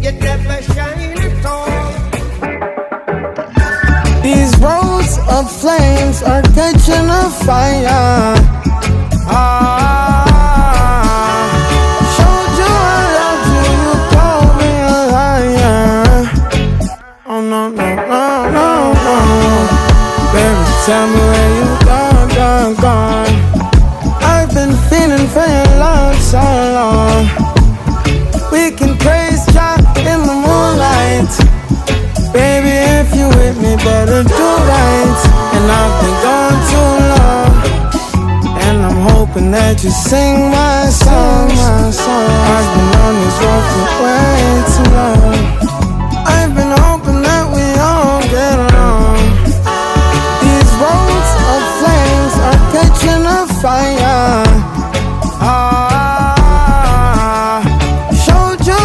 you never shine at all. These roads of flames are catching a fire. Showed you I loved you, you called me a liar. Oh no, no, no, no, no. Baby, tell me where you gone, gone, gone. I've been feeling for your love so long. We can praise God in the moonlight. Baby, if you with me, better do right. And I've been gone too long, and I'm hoping that you sing my song. I've been on this road for way